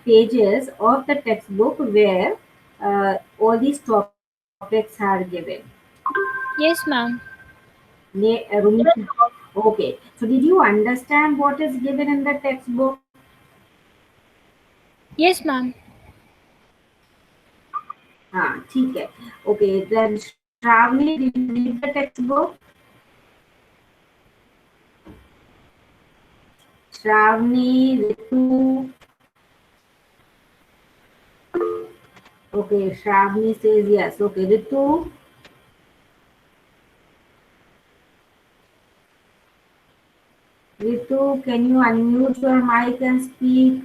pages of the textbook where all these topics are given. Yes, ma'am. Rumisha? Okay. So did you understand what is given in the textbook? Yes, ma'am. हाँ ठीक है. Okay. Then Shravani, did you read the textbook? Shravani, Ritu. Okay. Shravani says yes. Okay. Ritu. Ritu, can you unmute your mic and speak?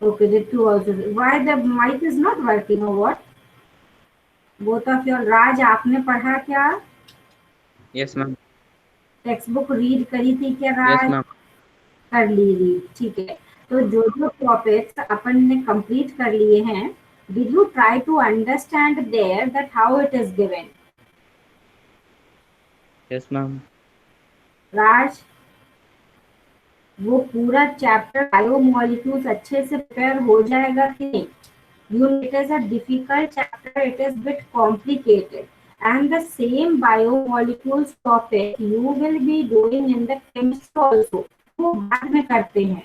Okay, Ritu also. Why the mic is not working or what? Both of your. राज आपने पढ़ा क्या? Yes, ma'am. Text book read करी थी क्या Yes, राज? ma'am. कर ली read, ठीक है. तो जो जो टॉपिक्स अपन ने कंप्लीट कर लिए हैं, did you try to understand there that how it is given? Yes, ma'am. Raj, वो पूरा चैप्टर बायोमोलिक्यूल्स अच्छे से प्रिपेयर हो जाएगा कि नहीं? You know, it is a difficult chapter, it is bit complicated. And the same biomolecules topic you will be doing in the chemistry also. वो बाद में करते हैं.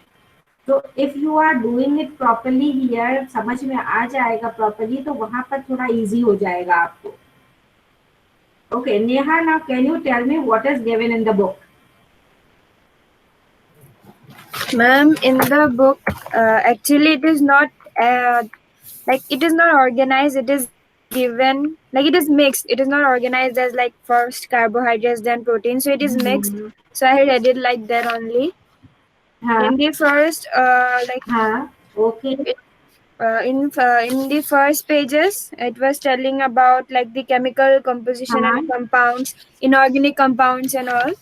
So if you are doing it properly here, समझ में आ जाएगा properly, तो वहाँ पर थोड़ा easy हो जाएगा आपको. Okay, Neha, now can you tell me what is given in the book? Ma'am, in the book, actually, it is not like it is not organized. It is given like it is mixed. It is not organized as like first carbohydrates, then protein. So it is mixed. So I read it like that only. हाँ In the first, like हाँ okay it, in the first pages, it was telling about like the chemical composition हाँ and compounds, inorganic compounds and all.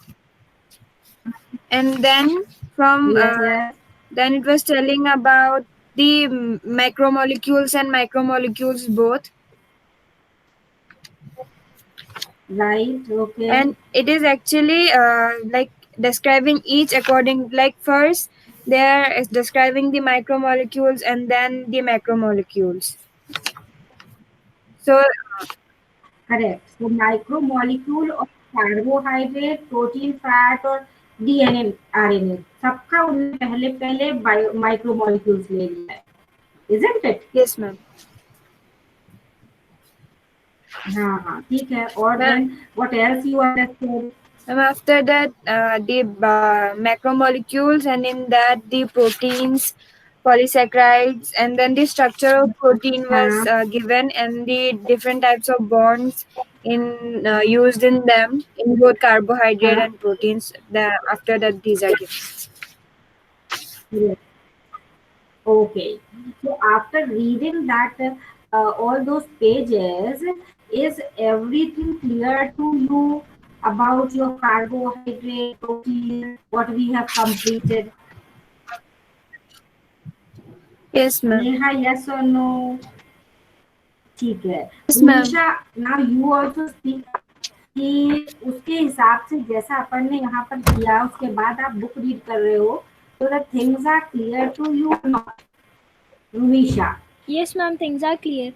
And then from yes yes then it was telling about the macromolecules and micromolecules both, right okay and it is actually like describing each according, like first there is describing the micromolecules and then the macromolecules. So correct. तो micromolecule और carbohydrate, protein, fat और DNA, RNA, सबका उन्होंने पहले पहले micromolecules ले लिया है. Isn't it? yes, ma'am. हाँ हाँ ठीक है. और Ma- then what else you understood? And after that, the macromolecules, and in that the proteins, polysaccharides, and then the structure of protein was हाँ given, and the different types of bonds in used in them in both carbohydrate हाँ and proteins. After that, these are given. okay. So after reading that all those pages, is everything clear to you about your carbohydrate, protein, what we have completed? Yes, ma'am. Neha, yes or no? ठीक है. Yes, ma'am. रूमिशा, now you also speak कि उसके हिसाब से जैसा अपन ने यहाँ पर किया, उसके बाद आप बुक रीड कर रहे हो, so the things are clear to you or not? Rumisha, Yes, ma'am. Things are clear.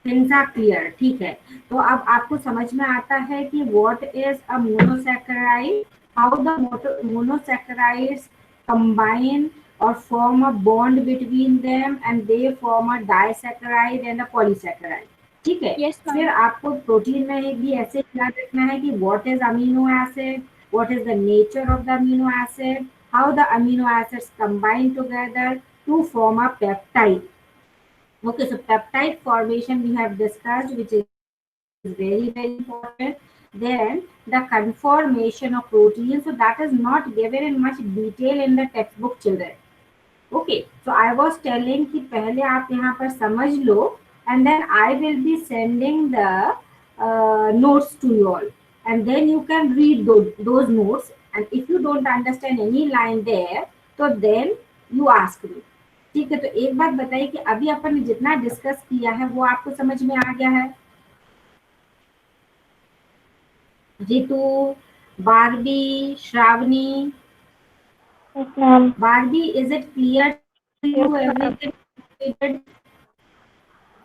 Things are clear, ठीक है. तो अब आपको समझ में आता है कि what is a monosaccharide, how the monosaccharides combine और form a bond between them and they form a disaccharide and a polysaccharide. ठीक है. Yes, ma'am. फिर आपको प्रोटीन में भी ऐसे याद रखना है कि what is amino acid, what is the nature of the amino acid, how the amino acids combine together to form a peptide. Okay, so peptide formation we have discussed, which is very, very important. Then the conformation of protein, so that is not given in much detail in the textbook, children. Okay, so I was telling कि पहले आप यहाँ पर समझ लो, and then I will be sending the notes to you all, and then you can read those notes, and if you don't understand any line there, so then you ask me. ठीक है. तो एक बात बताइए कि अभी अपन ने जितना डिस्कस किया है वो आपको समझ में आ गया है? Ritu, Barbie, Shravani, Yes, ma'am. Barbie, is it clear to you Yes, everything ma'am. we did?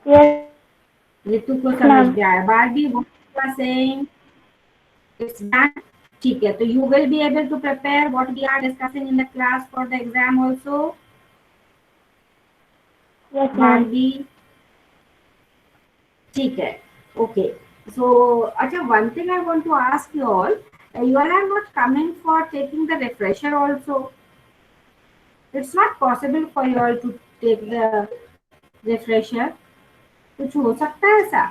Yes, ऋतु को समझ ma'am. गया है. Barbie, what you are saying? It's done. ठीक है. तो you will be able to prepare what we are discussing in the class for the exam also. Yes, ma'am. Barbie, ठीक है. Okay. So, अच्छा, one thing I want to ask you all. You all are not coming for taking the refresher also. It's not possible for you all to take the refresher. कुछ हो सकता है ऐसा?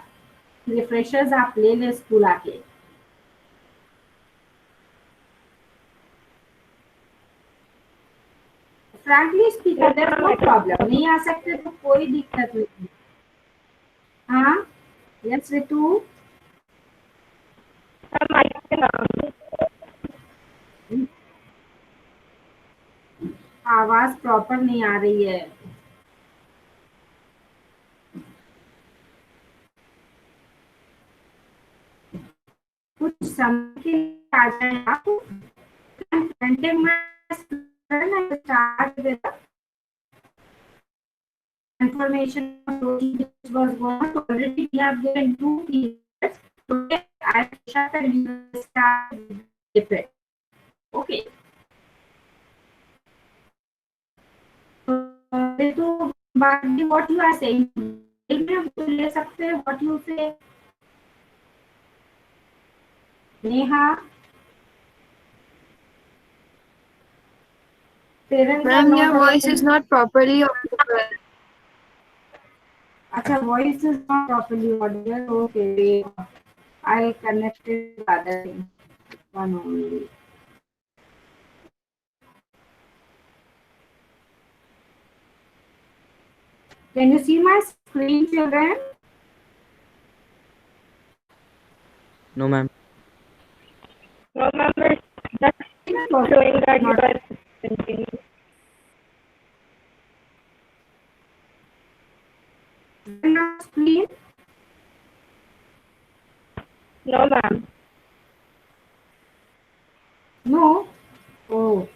Refreshers आप ले लें school आके. Frankly speaker there no problem. नहीं आ सकते तो कोई दिक्कत नहीं. हाँ, yes Ritu. Ma'am, I can आवाज प्रॉपर नहीं आ रही है. कुछ समय के लिए आ जाए आप. घंटे में start with information which was going to already we have given 2 periods. Today I shut and you will start with it. Okay. So what you are saying, ले सकते हैं. What you say, Neha? Parents are Ma'am, not your voice is audible. not properly audible. अच्छा, voice is not properly audible. Okay, I connected to other thing. One only. Can you see my screen, children? No, ma'am. No, ma'am. We're just showing that you are presenting. Screen? No, ma'am. No. Oh.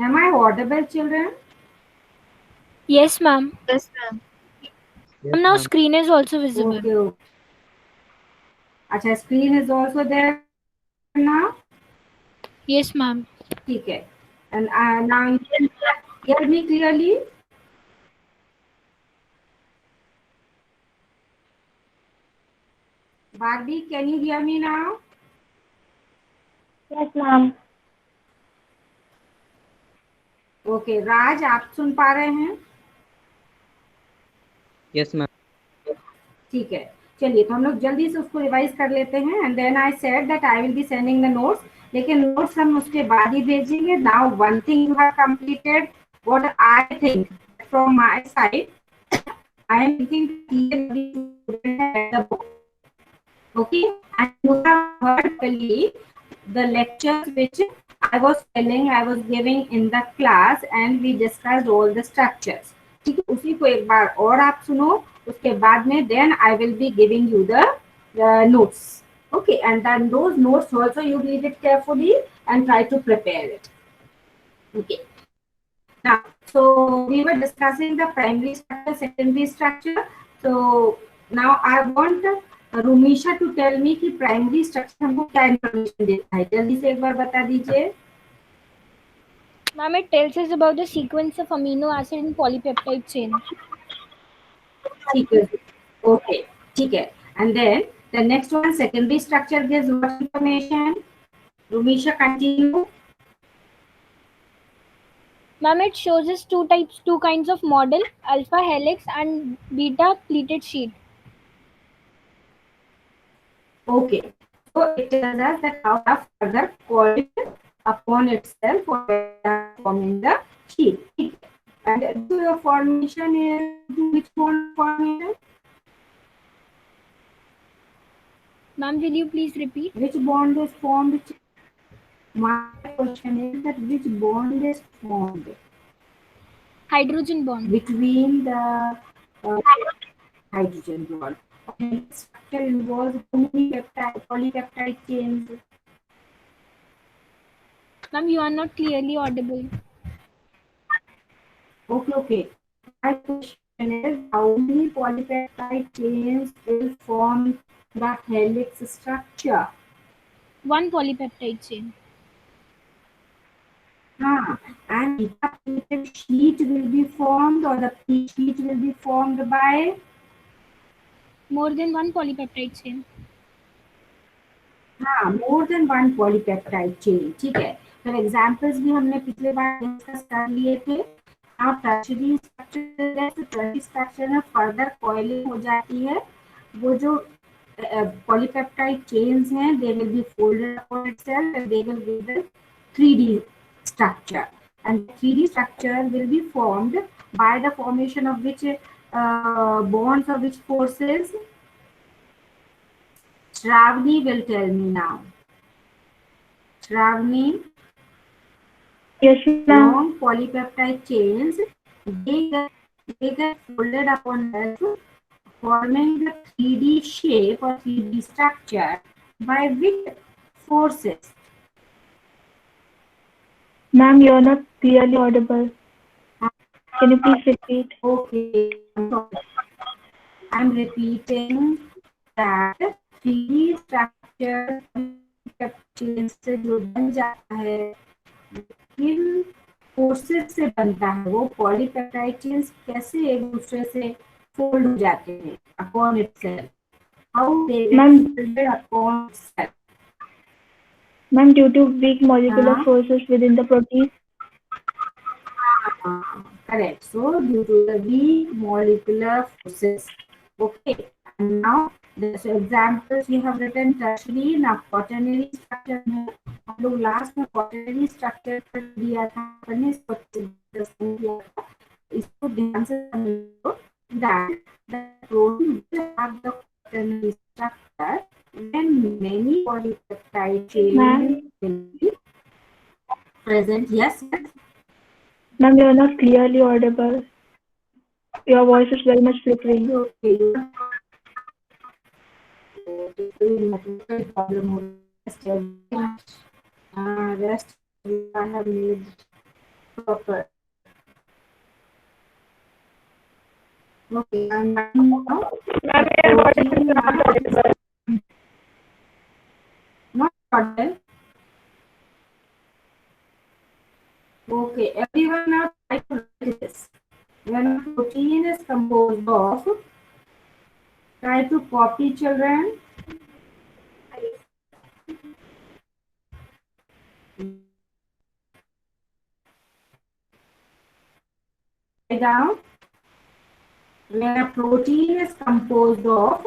Am I audible, children? Yes, ma'am. Yes, ma'am. Yes, Now ma'am. screen is also visible. Okay. अच्छा, screen is also there now. Yes, ma'am. ठीक है. And now you can hear me clearly. Barbie, can you hear me now? Yes, ma'am. Okay. राज, आप सुन पा रहे हैं? Yes, ma'am. ठीक है. चलिए, तो हम लोग जल्दी से उसको रिवाइज कर लेते हैं. And then I said that I will be sending the notes. लेकिन नोट्स हम उसके बाद ही भेजेंगे. Now one thing you have completed. What I think from my side, I am thinking the book. Okay, and you have heard clearly the lectures which I was telling, I was giving in the class, and we discussed all the structures. ठीक है, उसी को एक बार और आप सुनो. उसके बाद में then I will be giving you the notes. Okay, and then those notes also you read it carefully and try to prepare it. Okay. Now, so we were discussing the primary structure, secondary structure. So now I want Rumisha to tell me कि primary structure हमको क्या information देता है. जल्दी से एक बार बता दीजिए. Ma'am, it tells us about the sequence of amino acid in polypeptide chain. ठीक है. Okay, ठीक है. And then the next one, secondary structure gives what information? Rumisha, continue. Ma'am, it shows us two kinds of model, alpha helix and beta pleated sheet. Okay, so it tells us that how the further coiled upon itself or forming the sheet. And your formation is which one formation? Ma'am, will you please repeat? Which bond is formed? My question is that which bond is formed Hydrogen bond. between the uh, hydrogen bond? And its structure involves how many polypeptide chains? Ma'am, you are not clearly audible. Okay. My question is how many polypeptide chains will form the helix structure? One polypeptide chain. And beta pleated sheet will be formed, or the sheet will be formed by More than one polypeptide chain. more than one polypeptide chain. ठीक है. तो examples भी हमने पिछले बार discuss कर लिए थे. Now tertiary structure है, तो tertiary structure में फर्दर कॉइलिंग हो जाती है. वो जो polypeptide chains हैं, they will be folded upon itself and they will give the 3D structure. And 3D structure will be formed by the formation of which bonds of which forces? Shravani will tell me now. Shravani, Yes, ma'am. long polypeptide chains, they get folded upon themselves, forming the 3D shape or 3D structure by which forces? Ma'am, you're not clearly audible. Can you please repeat? Okay, I'm repeating that 3D structure chains से जो बन जाता है, किन forces से बनता है? वो पॉलीपेप्टाइड चेन्स कैसे एक दूसरे से फोल्ड हो जाते हैं upon itself? How they Ma'am, folded upon itself? ma'am, due to weak molecular हाँ, forces within the protein. correct. So due to the weak molecular forces. Okay. And now the examples we have written tertiary. Now quaternary structure में हम लोग last में quaternary structure पर दिया था, हमने इसको किया था. इसको ध्यान से समझो that the protein will have the quaternary structure when many polypeptide chains will be present. Yes, yes. Ma'am, you're not clearly audible. Your voice is very much flickering. Okay. Problem. Rest I have made proper. Okay, and now protein not audible. Okay, everyone now try to write this. When a protein is composed of, try to copy, children. Write down. When a protein is composed of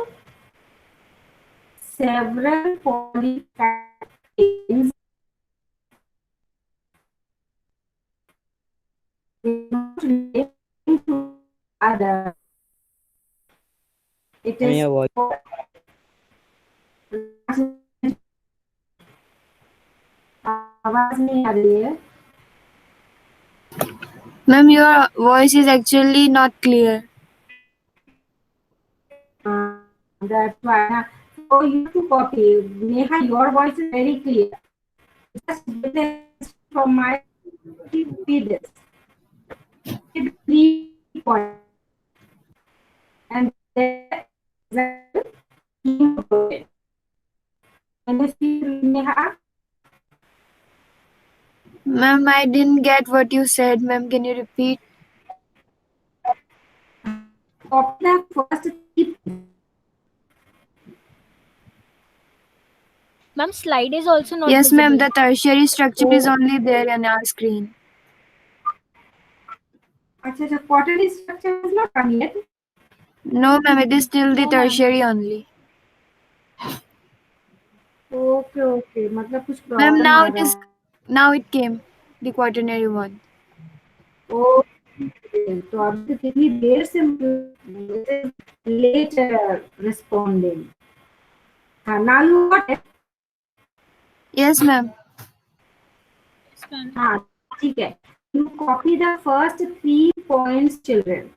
several polypeptide chains, not linked to other. It Ma'am, is your voice. आवाज नहीं आ रही है. Ma'am, your voice is actually not clear. That's why. So you have to copy. Neha, your voice is very clear. Just get this from my read this. 3 points. And then hemoglobin. And if you Neha, Ma'am, I didn't get what you said. Ma'am, can you repeat? copy the first 3 points. Ma'am, slide is also not Yes, ma'am, visible. the tertiary structure is only there on our screen. अच्छा, quaternary structure has not come yet. No, ma'am, it is still the No, ma'am. tertiary only. Okay. मतलब कुछ Ma'am, problem आ रहा है. now it came, the quaternary one. Okay. तो अभी कितनी देर से late responding. Now you got it. Yes, ma'am. Yes, ma'am. ठीक है. You copy the first 3 points, children.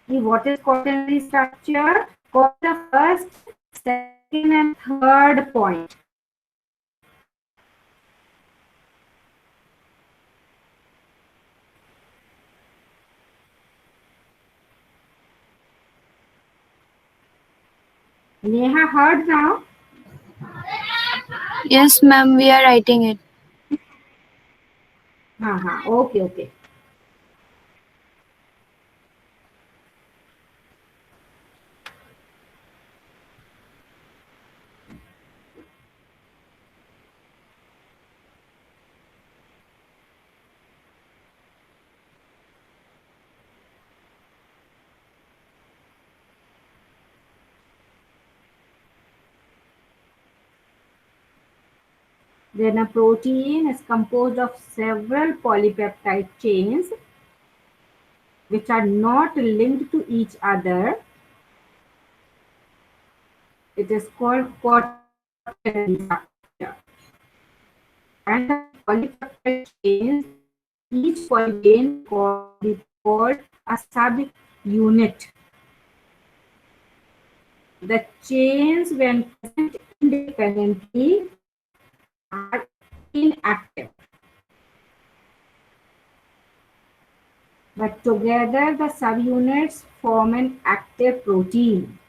What is quaternary structure? Copy the first, second, and third point. Neha heard now? Yes, ma'am. We are writing it. Okay. Then a protein is composed of several polypeptide chains which are not linked to each other. It is called quaternary structure. And the polypeptide chains, each polychain called a subunit. The chains, when present independently, are inactive. But together, the subunits form an active protein.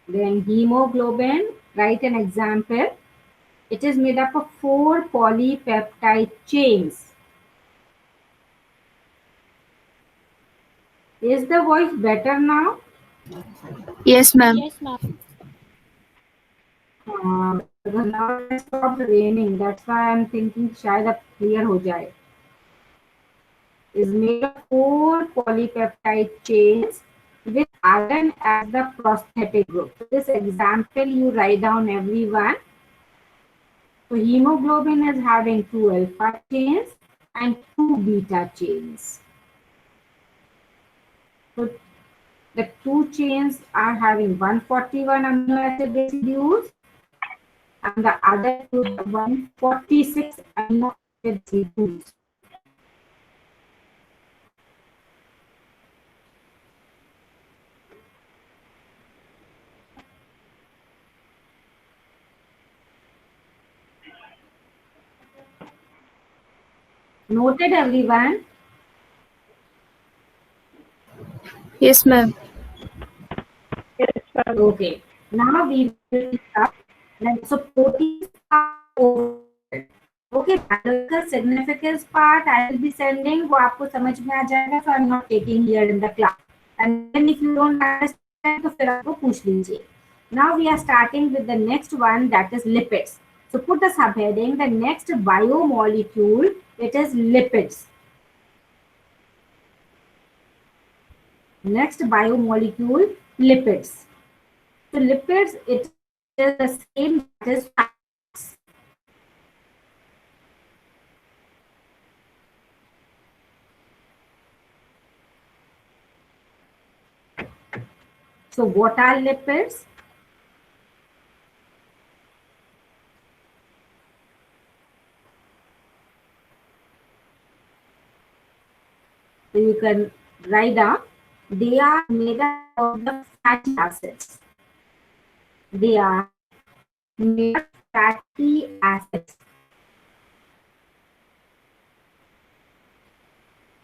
Then hemoglobin, write an example. It is made up of 4 polypeptide chains. Is the voice better now? Yes, ma'am. Yes, ma'am. Because now it has stopped raining. That's why I'm thinking शायद अब clear हो जाए. Is made of 4 polypeptide chains with iron as the prosthetic group. So this example you write down everyone. So hemoglobin is having 2 alpha chains and 2 beta chains. So the 2 chains are having 141 amino acid residues and the other 2 146 amino acid residues. Noted, everyone? Yes, ma'am. Yes, ma'am. Okay. Now we will start. So proteins are over. Okay, biological significance part I will be sending. वो आपको समझ में आ जाएगा. So I'm not taking here in the class. And then if you don't understand, तो फिर आपको पूछ लीजिए. Now we are starting with the next one, that is lipids. So put the subheading. The next biomolecule, it is lipids. Next biomolecule, lipids. So lipids, it is the same, that is fats. So what are lipids? So you can write down, they are made up of the fatty acids. They are made of fatty acids.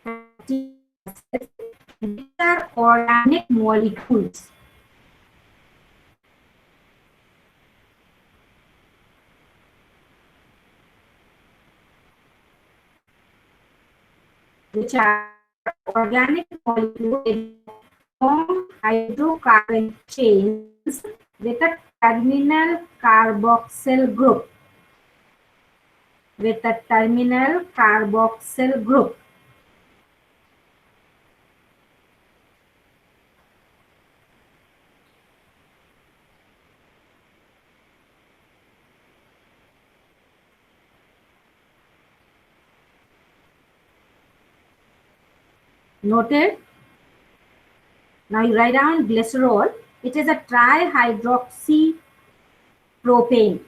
Fatty acids, these are organic molecules. Which are organic molecules form hydrocarbon chains with a terminal carboxyl group. With a terminal carboxyl group. Noted? Now you write down glycerol. It is a trihydroxypropane.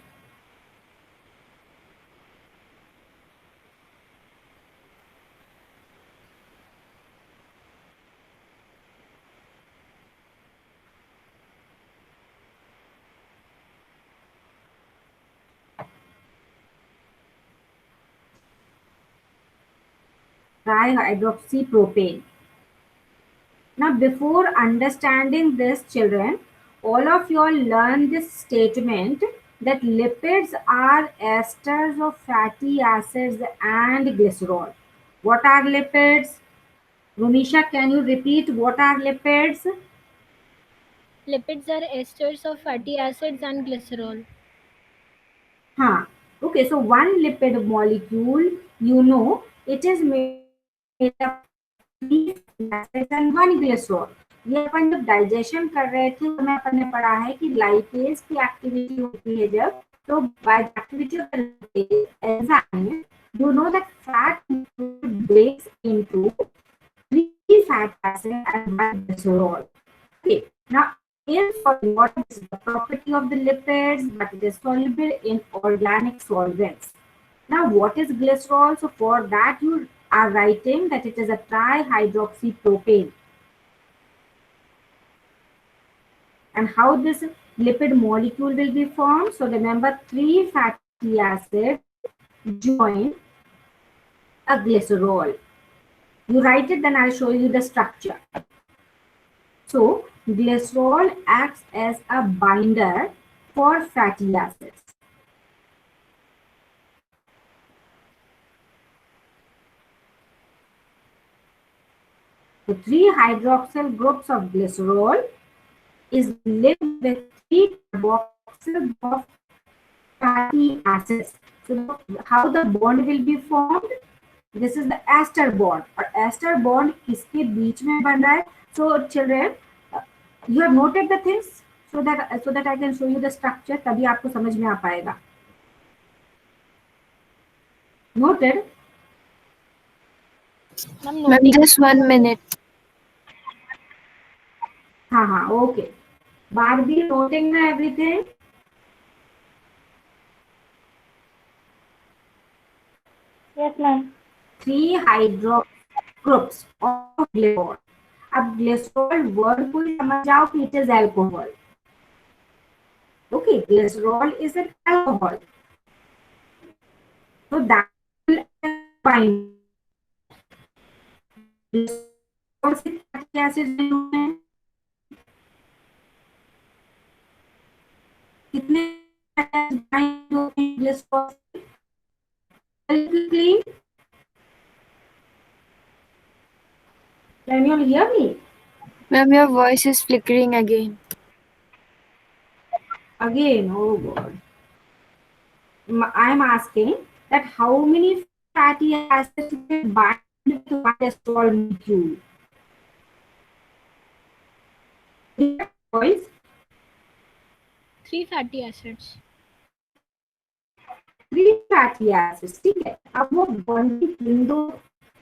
Trihydroxypropane. Now, before understanding this, children, all of you all learn this statement that lipids are esters of fatty acids and glycerol. What are lipids? Rumisha, can you repeat what are lipids? Lipids are esters of fatty acids and glycerol. Huh. Okay, so one lipid molecule, you know, it is made up of three fatty acids and one glycerol. ये अपन जब digestion कर रहे थे तो मैं अपन ने पढ़ा है कि लाइपेज की एक्टिविटी होती है जब तो by the activity of the enzyme you know that fat breaks into three fat acids and one glycerol. Okay, now in solid water, this is the property of the lipids, but it is soluble in organic solvents. Now, what is glycerol? So for that, you are writing that it is a trihydroxypropane. And how this lipid molecule will be formed? So remember, three fatty acids join a glycerol. You write it, then I'll show you the structure. So glycerol acts as a binder for fatty acids. The three hydroxyl groups of glycerol is linked with three carboxyl of fatty acids. So how the bond will be formed? This is the ester bond. और ester bond किसके बीच में बन रहा है? So children, you have noted the things so that I can show you the structure. तभी आपको समझ में आ पाएगा. Noted? Ma'am, just 1 minute. हाँ, okay. Barbie, noting na everything? Yes, ma'am. Three hydro groups of glycerol. अब glycerol word को समझ जाओ कि it is alcohol. Okay, glycerol is an alcohol. So that will bind. Glycerol से fatty acids हैं? कितने bind होते हैं glycerol से? Clean? Can you all hear me? Ma'am, your voice is flickering again. Again, oh God. I am asking that how many fatty acids will bind to one glycerol molecule? Boys? 3 fatty acids. 3 fatty acids, ठीक है. अब वो bonding in दो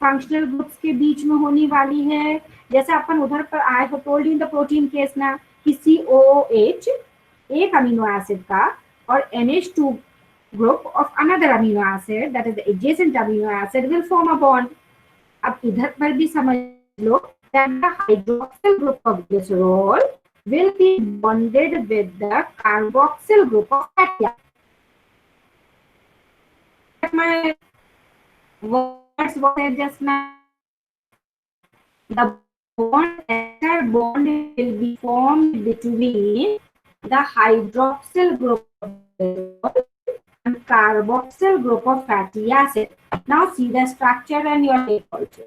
functional groups के बीच में होने वाली है. जैसे अपन उधर पर I have told you in the protein case ना कि COOH एक अमीनो एसिड का और NH2 group of another amino acid, that is the adjacent amino acid, will form a bond. अब इधर पर भी समझ लो that the hydroxyl group of glycerol will be bonded with the carboxyl group of fatty acid. My words what I just now. The bond will be formed between the hydroxyl group of glycerol and carboxyl group of fatty acid. Now see the structure and your take also.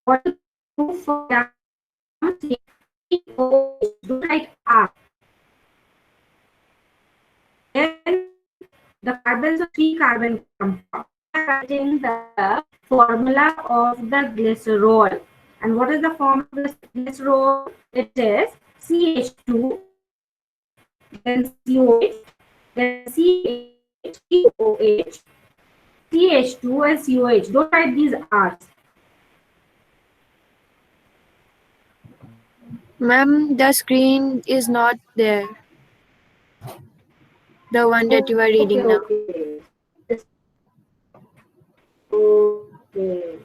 what is the proof for that? COH. Don't write R. Where the carbons of three carbon come from. We are writing the formula of the glycerol. And what is the form of the glycerol? It is CH2, then COH, then CH, COH, CH2 and COH. Don't write these R's. Ma'am, the screen is not there. The one that you are reading now. Okay. Okay.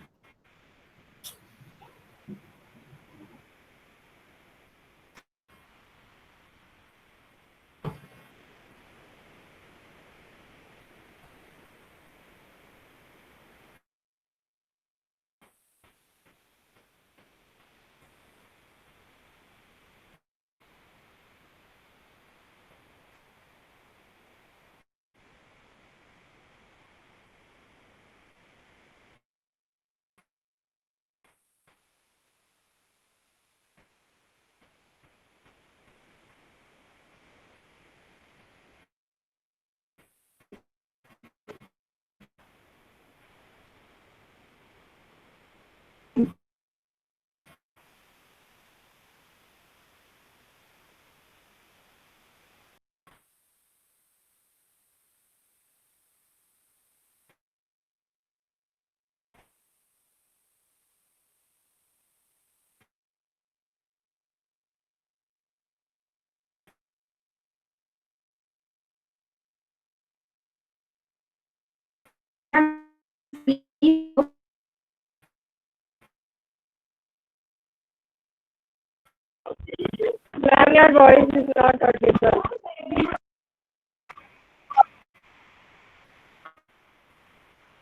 Ma'am, your voice is not audible.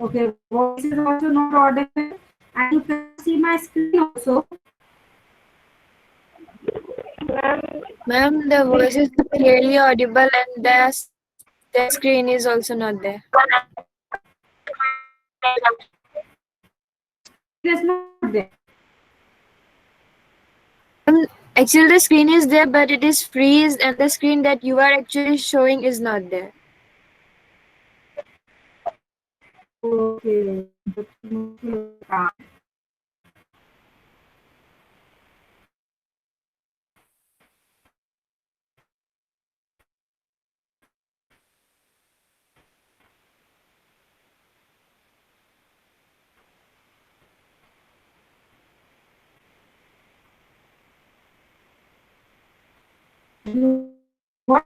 Okay, voice is also not audible, and you can see my screen also. Ma'am, the voice is clearly audible and the screen is also not there. It is not there. Actually, the screen is there, but it is freeze, and the screen that you are actually showing is not there. Okay. What?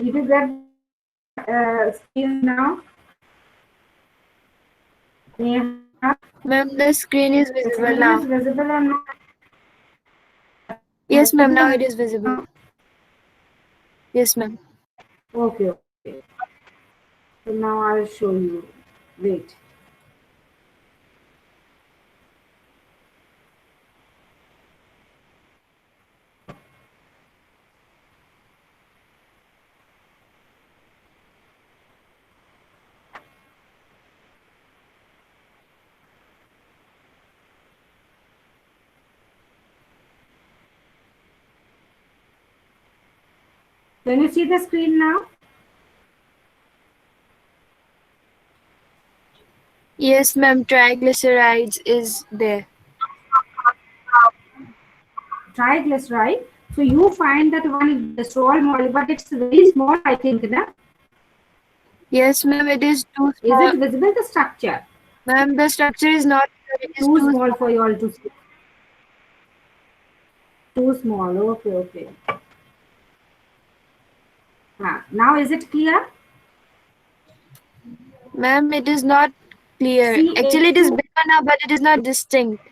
Did you get screen now? Neha? Ma'am, the screen is The visible screen now. is visible or not? Yes, ma'am, now it is visible. Yes, ma'am. Okay, okay. So now I'll show you. Wait. Can you see the screen now? Yes, ma'am, triglycerides is there. Triglyceride. So you find that one glycerol molecule, but it's very small, I think, na? Yes, ma'am, it is too Is small. it visible, the structure? Ma'am, the structure is not, it is Too too small small. for you all to see. Too small. Okay, okay. Now is it clear? Ma'am, it is not clear. Actually, it is CH2. bigger now, but it is not distinct.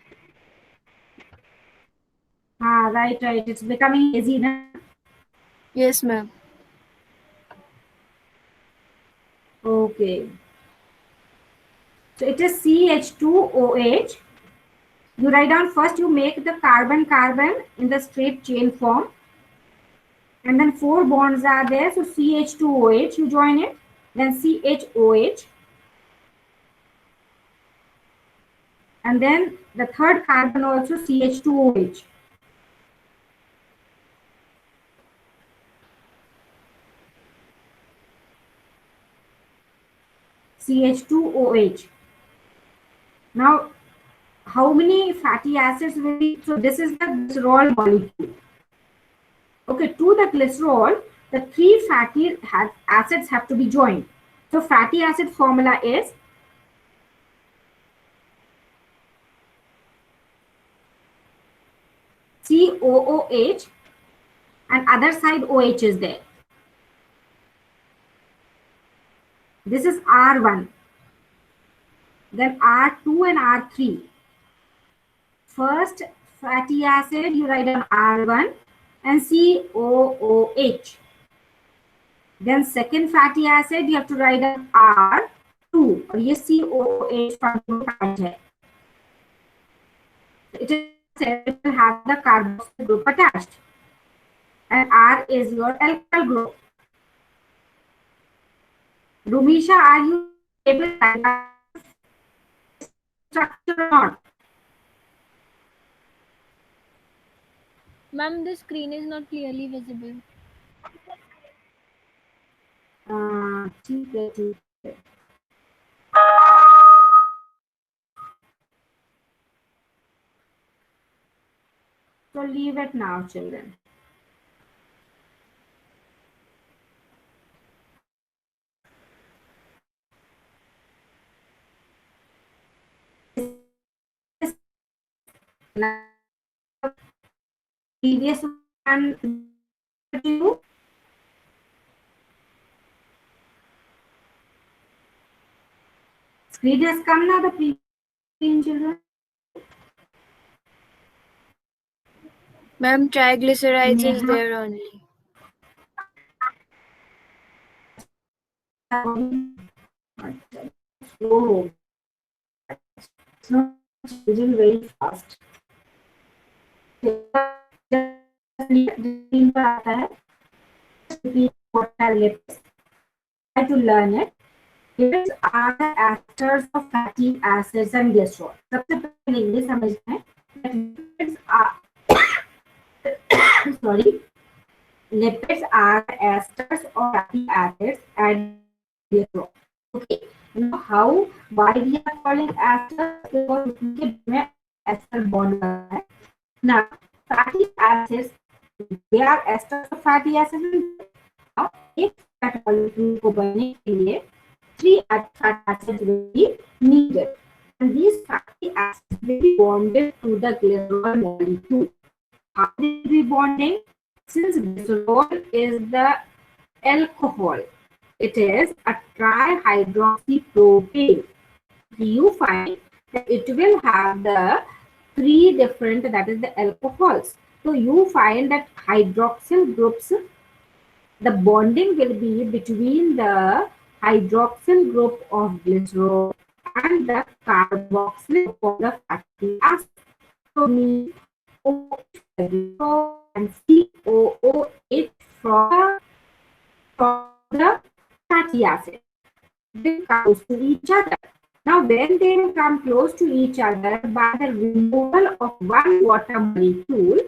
Right, right. It's becoming hazy, na? Yes, ma'am. Okay. So it is CH2OH. You write down first, you make the carbon-carbon in the straight chain form. And then 4 bonds are there. So CH2OH, you join it. Then CHOH. And then the third carbon also CH2OH. CH2OH. Now, how many fatty acids will be? So this is the glycerol molecule. Okay, to the glycerol, the 3 fatty acids have to be joined. So fatty acid formula is COOH, and other side OH is there. This is R1. Then R2 and R3. First fatty acid, you write down R1 and COOH. Then second fatty acid, you have to write down R2 और ये COOH का part है. It will have the carboxyl group attached, and R is your alkyl group. Rumisha, are you able to structure or not? Ma'am, the screen is not clearly visible. ठीक है, ठीक है. So leave it now, children. Previous one to you. Screen has come now, the previous children. Ma'am, triglycerides is there only. Slow. It's not changing very fast. Repeat what are lipids. Try to learn it. Lipids are the esters of fatty acids and glycerol. सबसे पहले ये समझना है that lipids are sorry, lipids are esters of fatty acids and glycerol. Okay. Now how, why we are calling esters? Because उनके ester bond है. Now fatty acids, they are esters of fatty acids. Now एक fat molecule को बनने के लिए 3 fatty acids will be needed, and these fatty acids will be bonded to the glycerol molecule. How will be bonding? Since glycerol is the alcohol, it is a trihydroxypropane. You find that it will have the 3 different, that is the alcohols. So you find that hydroxyl groups, the bonding will be between the hydroxyl group of glycerol and the carboxyl group of the fatty acid. So means OH and COOH from the fatty acid. They come close to each other. Now, when they come close to each other, by the removal of one water molecule,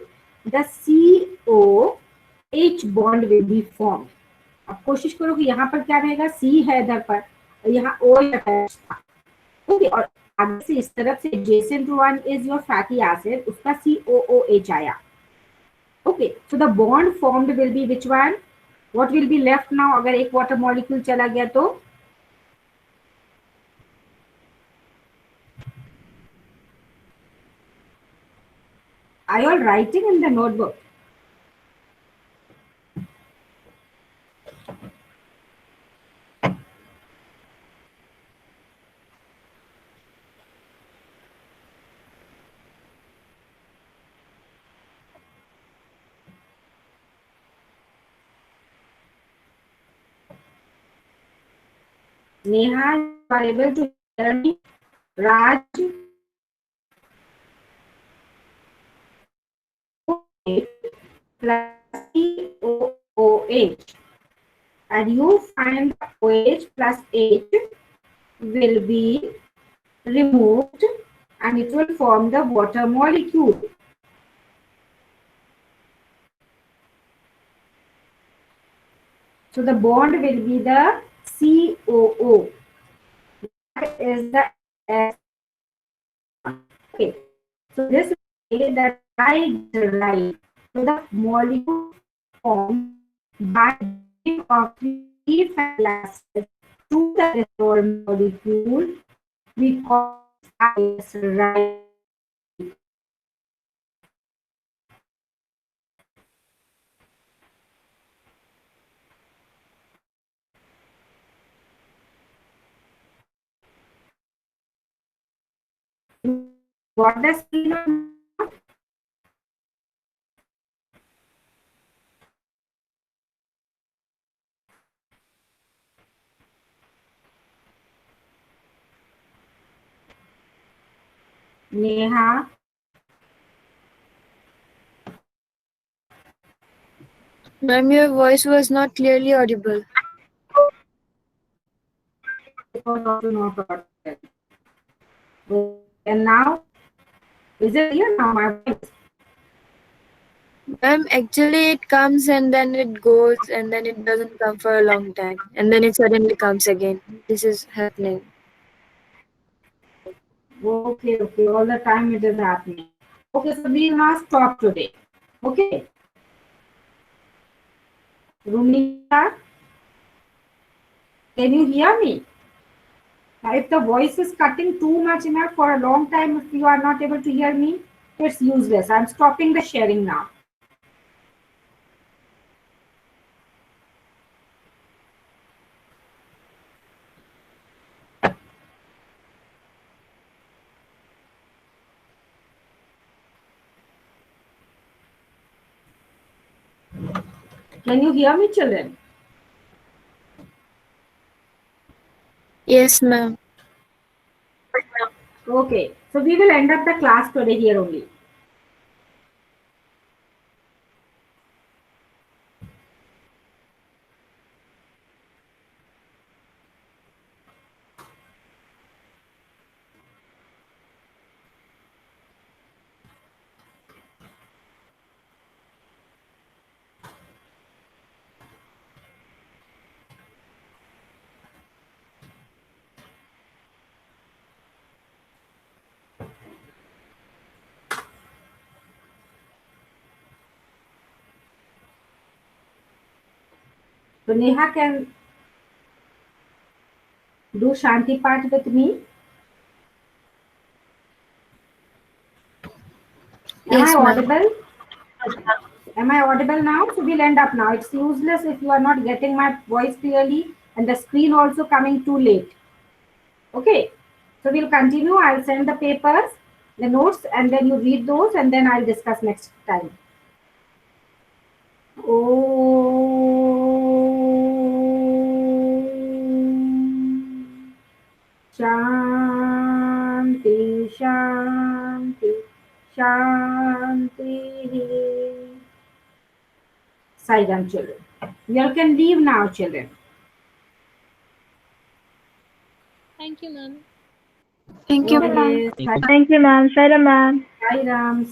the COH bond will be formed. अब कोशिश करो कि यहाँ पर क्या रहेगा, C है इधर पर, यहाँ OH अटैच था. ओके, और आगे से इस तरफ से adjacent one is your fatty acid, उसका COOH आया. Okay, so the bond formed will be which one? What will be left now अगर एक water molecule चला गया तो? Are you all writing in the notebook? Neha, you are able to hear me? Raj, plus COOH. And you find the OH plus H will be removed and it will form the water molecule. So the bond will be the COO. That is the S. Okay. So this will say that triglyceride. So the molecule formed by binding of three fatty acids to the resolved molecule we call triglyceride. Got the screen on? Neha, Ma'am, your voice was not clearly audible. because of the not audible. And now, is it clear now my voice? Ma'am, actually it comes and then it goes and then it doesn't come for a long time and then it suddenly comes again. This is happening. Okay, okay, all the time it is happening. Okay, so we will not stop today. Okay, Rumika, can you hear me? If the voice is cutting too much enough for a long time, if you are not able to hear me, it's useless. I'm stopping the sharing now. Can you hear me, children? Yes, ma'am. Okay, so we will end up the class today here only. So Neha can do Shanti part with me. Am Yes, I ma'am. audible? Am I audible now? So we'll end up now. It's useless if you are not getting my voice clearly and the screen also coming too late. Okay. So we'll continue. I'll send the papers, the notes, and then you read those and then I'll discuss next time. Om Shanti Shanti Shanti. Sai children. You all can leave now, children. Thank you, ma'am. Thank you, ma'am. Okay. Thank you, ma'am. Sai Ram, ma'am. Sai Ram.